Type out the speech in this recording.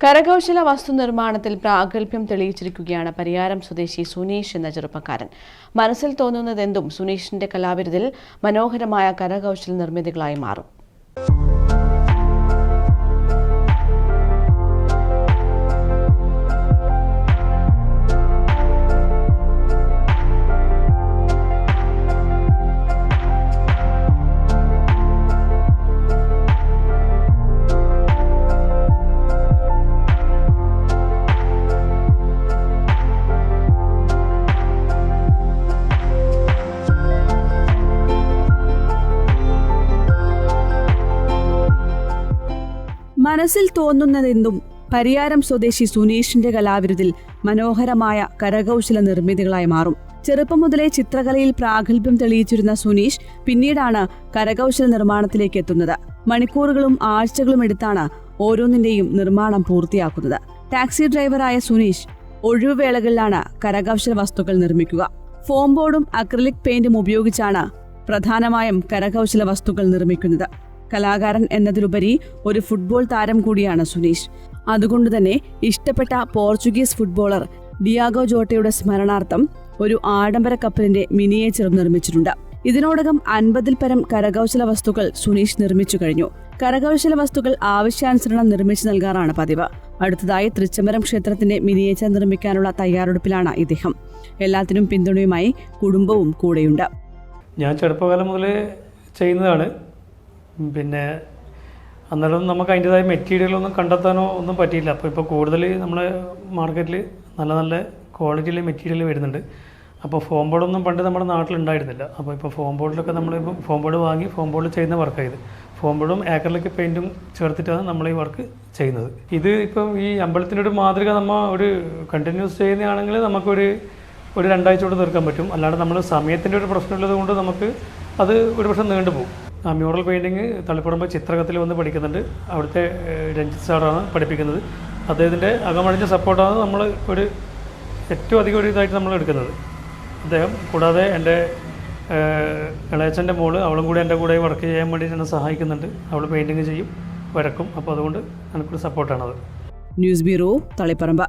കരകൗശല വസ്തു നിർമ്മാണത്തിൽ പ്രാഗൽഭ്യം തെളിയിച്ചിരിക്കുകയാണ് പരിയാരം സ്വദേശി സുനീഷ് എന്ന ചെറുപ്പക്കാരൻ. മനസ്സിൽ തോന്നുന്നതെന്തും സുനീഷിന്റെ കലാവിരുതിൽ മനോഹരമായ കരകൗശല നിർമ്മിതികളായി മാറും. മനസ്സിൽ തോന്നുന്നതെന്തും പരിയാരം സ്വദേശി സുനീഷിന്റെ കലാവിരുതിൽ മനോഹരമായ കരകൗശല നിർമ്മിതികളായി മാറും. ചെറുപ്പം മുതലേ ചിത്രകലയിൽ പ്രാഗൽഭ്യം തെളിയിച്ചിരുന്ന സുനീഷ് പിന്നീടാണ് കരകൗശല നിർമ്മാണത്തിലേക്ക് എത്തുന്നത്. മണിക്കൂറുകളും ആഴ്ചകളും എടുത്താണ് ഓരോന്നിന്റെയും നിർമ്മാണം പൂർത്തിയാക്കുന്നത്. ടാക്സി ഡ്രൈവറായ സുനീഷ് ഒഴിവുവേളകളിലാണ് കരകൗശല വസ്തുക്കൾ നിർമ്മിക്കുക. ഫോം ബോർഡും അക്രിലിക് പെയിന്റും ഉപയോഗിച്ചാണ് പ്രധാനമായും കരകൗശല വസ്തുക്കൾ നിർമ്മിക്കുന്നത്. കലാകാരൻ എന്നതിലുപരി ഒരു ഫുട്ബോൾ താരം കൂടിയാണ് സുനീഷ്. അതുകൊണ്ടുതന്നെ ഇഷ്ടപ്പെട്ട പോർച്ചുഗീസ് ഫുട്ബോളർ ഡിയാഗോ ജോട്ടയുടെ സ്മരണാർത്ഥം ഒരു ആഡംബര കപ്പലിന്റെ മിനിയേച്ചറും നിർമ്മിച്ചിട്ടുണ്ട്. ഇതിനോടകം 50-ൽ പരം കരകൗശല വസ്തുക്കൾ സുനീഷ് നിർമ്മിച്ചു കഴിഞ്ഞു. കരകൗശല വസ്തുക്കൾ ആവശ്യാനുസരണം നിർമ്മിച്ചു നൽകാറാണ് പതിവ്. അടുത്തതായി തൃച്ചംബരം ക്ഷേത്രത്തിന്റെ മിനിയേച്ചർ നിർമ്മിക്കാനുള്ള തയ്യാറെടുപ്പിലാണ് ഇദ്ദേഹം. എല്ലാത്തിനും പിന്തുണയുമായി കുടുംബവും കൂടെയുണ്ട്. ഞാൻ ചെറുപ്പകാലം മുതലേ ചെയ്യുന്നതാണ്. പിന്നെ അന്നേരം നമുക്ക് അതിൻ്റെതായ മെറ്റീരിയലൊന്നും കണ്ടെത്താനോ ഒന്നും പറ്റിയില്ല. ഇപ്പോൾ കൂടുതൽ നമ്മളെ മാർക്കറ്റിൽ നല്ല നല്ല ക്വാളിറ്റിയിലെ മെറ്റീരിയൽ വരുന്നുണ്ട്. അപ്പോൾ ഫോം ബോർഡൊന്നും പണ്ട് നമ്മുടെ നാട്ടിലുണ്ടായിരുന്നില്ല. അപ്പോൾ ഇപ്പോൾ ഫോം ബോർഡിലൊക്കെ നമ്മളിപ്പോൾ ഫോം ബോർഡ് വാങ്ങി ഫോം ബോർഡിൽ ചെയ്യുന്ന വർക്കായത്. ഫോം ബോർഡും ആക്രിലിക് പെയിൻറ്റും ചേർത്തിട്ടാണ് നമ്മൾ ഈ വർക്ക് ചെയ്യുന്നത്. ഇത് ഇപ്പം ഈ അമ്പലത്തിൻ്റെ ഒരു മാതൃക നമ്മൾ ഒരു കണ്ടിന്യൂസ് ചെയ്യുന്നതാണെങ്കിൽ നമുക്കൊരു 2 ആഴ്ച കൊണ്ട് തീർക്കാൻ പറ്റും. അല്ലാണ്ട് നമ്മൾ സമയത്തിൻ്റെ ഒരു പ്രശ്നമുള്ളത് കൊണ്ട് നമുക്ക് അത് ഒരു പക്ഷേ നീണ്ടുപോകും. മ്യൂറൽ പെയിൻറ്റിങ് തളിപ്പറമ്പ് ചിത്രകത്തിൽ വന്ന് പഠിക്കുന്നുണ്ട്. അവിടുത്തെ രഞ്ജിത്ത് സാറാണ് പഠിപ്പിക്കുന്നത്. അദ്ദേഹത്തിൻ്റെ അകമഴിഞ്ഞ സപ്പോർട്ടാണ് നമ്മൾ ഏറ്റവും അധികം ഒരു ഇതായിട്ട് നമ്മൾ എടുക്കുന്നത്. അദ്ദേഹം കൂടാതെ എൻ്റെ ഇളയച്ചൻ്റെ മോള് അവളും കൂടി എൻ്റെ കൂടെ വർക്ക് ചെയ്യാൻ വേണ്ടി എന്നെ സഹായിക്കുന്നുണ്ട്. അവൾ പെയിൻറ്റിങ് ചെയ്യും, വരക്കും. അപ്പോൾ അതുകൊണ്ട് എനിക്കൊരു സപ്പോർട്ടാണത്. News bureau, Taliparamba.